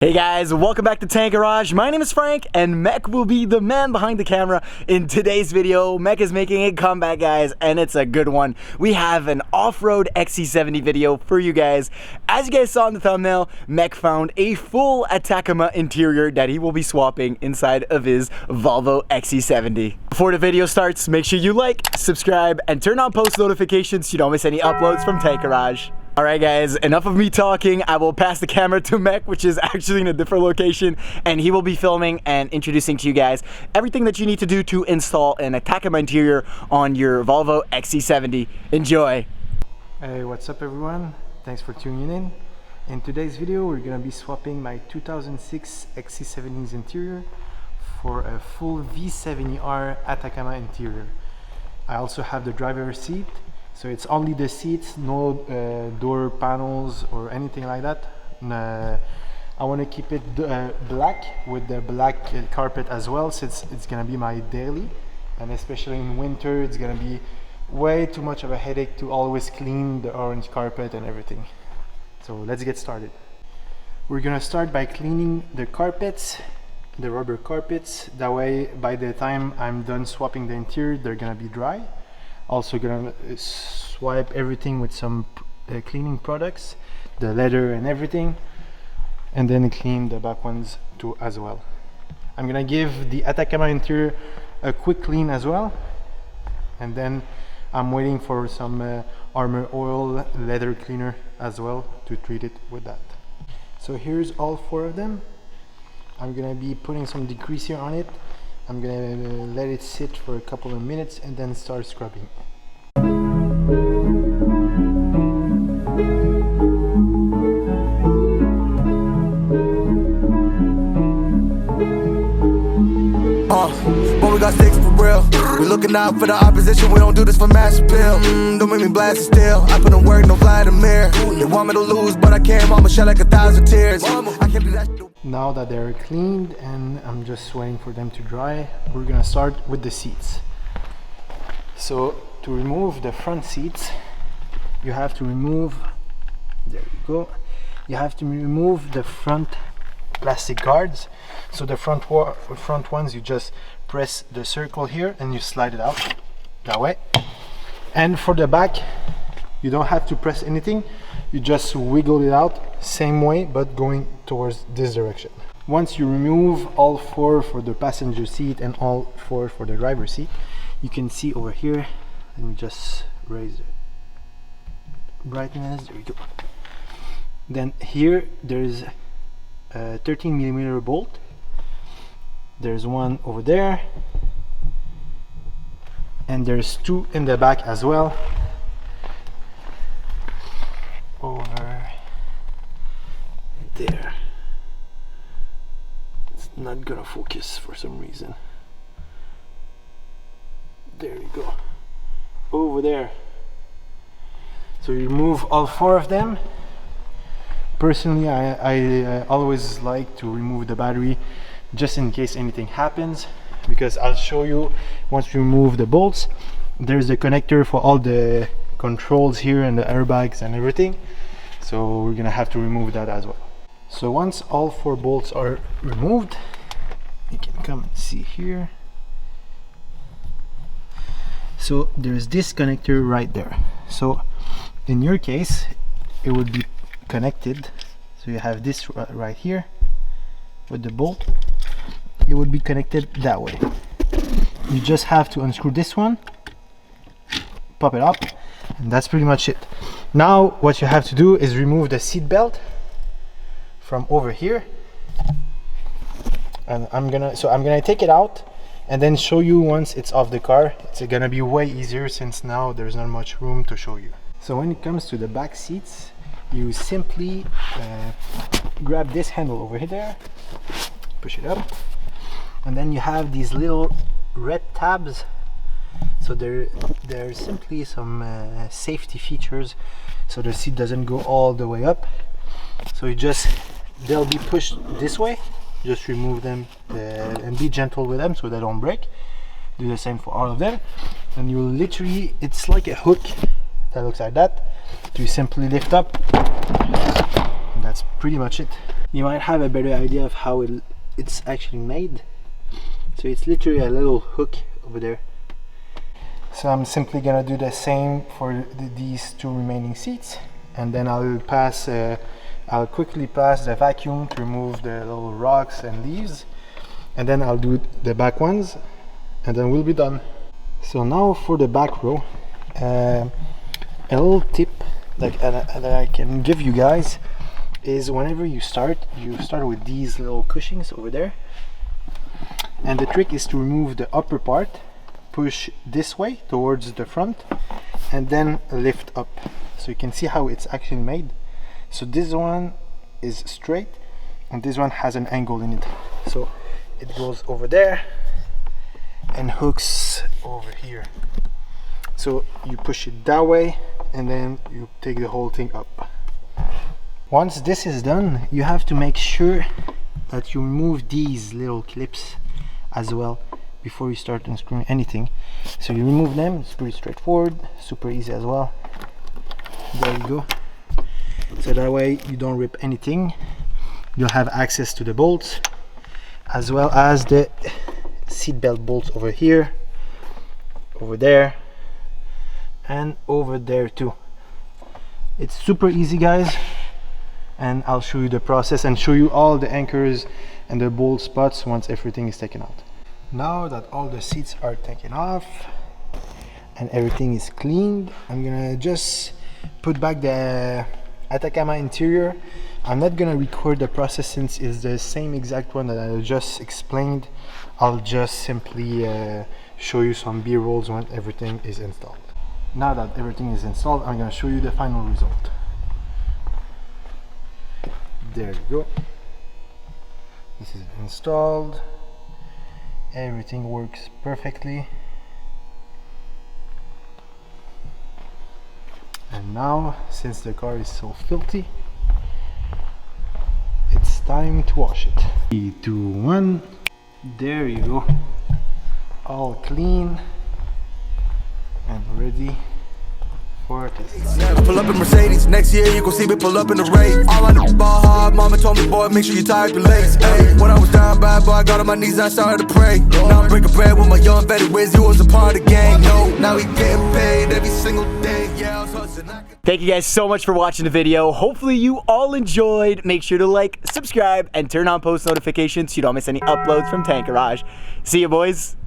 Hey guys, welcome back to Tank Garage. My name is Frank and Mech will be the man behind the camera in today's video. Mech is making a comeback, guys, and it's a good one. We have an off-road XC70 video for you guys. As you guys saw in the thumbnail, Mech found a full ATACAMA interior that he will be swapping inside of his Volvo XC70. Before the video starts, make sure you like, subscribe, and turn on post notifications so you don't miss any uploads from Tank Garage. Alright guys, enough of me talking. I will pass the camera to Mech, which is actually in a different location, and he will be filming and introducing to you guys everything that you need to do to install an ATACAMA interior on your Volvo XC70. Enjoy! Hey, what's up everyone? Thanks for tuning in. In today's video, we're gonna be swapping my 2006 XC70's interior for a full V70R ATACAMA interior. I also have the driver's seat. So it's only the seats, no door panels or anything like that. I want to keep it black with the black carpet as well, since it's going to be my daily. And especially in winter, it's going to be way too much of a headache to always clean the orange carpet and everything. So let's get started. We're going to start by cleaning the carpets, the rubber carpets. That way, by the time I'm done swapping the interior, they're going to be dry. Also gonna swipe everything with some cleaning products, the leather and everything, and then clean the back ones too as well. I'm gonna give the ATACAMA interior a quick clean as well, and then I'm waiting for some Armor Oil leather cleaner as well to treat it with that. So here's all four of them. I'm gonna be putting some degreaser on it. I'm gonna let it sit for a couple of minutes and then start scrubbing. But we got sticks for real. We looking out for the opposition. We don't do this for mass appeal. Don't make me blast it still. I put in work, no Vladimir. They want me to lose, but I can't. Mama shed like 1,000 tears. I can't do that. Now that they're cleaned and I'm just waiting for them to dry, we're gonna start with the seats. So to remove the front seats, you have to remove, there you go, you have to remove the front plastic guards. So the front ones, you just press the circle here and you slide it out that way. And for the back, you don't have to press anything, you just wiggle it out same way but going towards this direction. Once you remove all four for the passenger seat and all four for the driver's seat, you can see over here, let me just raise the brightness, there we go. Then here there's a 13mm bolt, there's one over there, and there's two in the back as well. Over there. It's not gonna focus for some reason. There you go. Over there. So you remove all four of them. Personally, I always like to remove the battery just in case anything happens, because I'll show you once you remove the bolts. There's a connector for all the controls here and the airbags and everything, so we're gonna have to remove that as well. So once all four bolts are removed, you can come and see here. So there's this connector right there. So in your case it would be connected, so you have this right here with the bolt. It would be connected that way. You just have to unscrew this one, pop it up, and that's pretty much it. Now what you have to do is remove the seat belt from over here, and I'm gonna take it out and then show you once it's off the car. It's gonna be way easier since now there's not much room to show you. So when it comes to the back seats, you simply grab this handle over here, push it up, and then you have these little red tabs. So there's simply some safety features, so the seat doesn't go all the way up. So they'll be pushed this way. Just remove them and be gentle with them so they don't break. Do the same for all of them, and you literally, it's like a hook that looks like that. You simply lift up, and that's pretty much it. You might have a better idea of how it's actually made. So it's literally a little hook over there. So I'm simply gonna do the same for these two remaining seats, and then I'll quickly pass the vacuum to remove the little rocks and leaves, and then I'll do the back ones, and then we'll be done. So now for the back row, a little tip that I can give you guys is whenever you start with these little cushions over there, and the trick is to remove the upper part, push this way towards the front, and then lift up. So you can see how it's actually made. So this one is straight and this one has an angle in it, so it goes over there and hooks over here. So you push it that way and then you take the whole thing up. Once this is done, you have to make sure that you remove these little clips as well before you start unscrewing anything. So you remove them, it's pretty straightforward, super easy as well. There you go. So that way you don't rip anything. You'll have access to the bolts as well as the seatbelt bolts over here, over there, and over there too. It's super easy, guys, and I'll show you the process and show you all the anchors and the bolt spots once everything is taken out. Now that all the seats are taken off and everything is cleaned, I'm gonna just put back the Atacama interior. I'm not gonna record the process since it's the same exact one that I just explained. I'll just simply show you some B-rolls when everything is installed. Now that everything is installed, I'm gonna show you the final result. There you go. This is installed. Everything works perfectly. And now, since the car is so filthy, it's time to wash it. 3, 2, 1. There you go. All clean and ready for test. Pull up in Mercedes, next year you gon' see me pull up in the race. All I know is ball hard, mama told me, boy, make sure you tie up your legs. Hey, when I was down bad, boy, I got on my knees, I started to pray. Now I'm breaking bread with my young Betty Wiz, he was a part of the gang. No, now he getting paid every single day. Yeah, I was hustling. Thank you guys so much for watching the video. Hopefully you all enjoyed. Make sure to like, subscribe, and turn on post notifications so you don't miss any uploads from Tank Garage. See you, boys.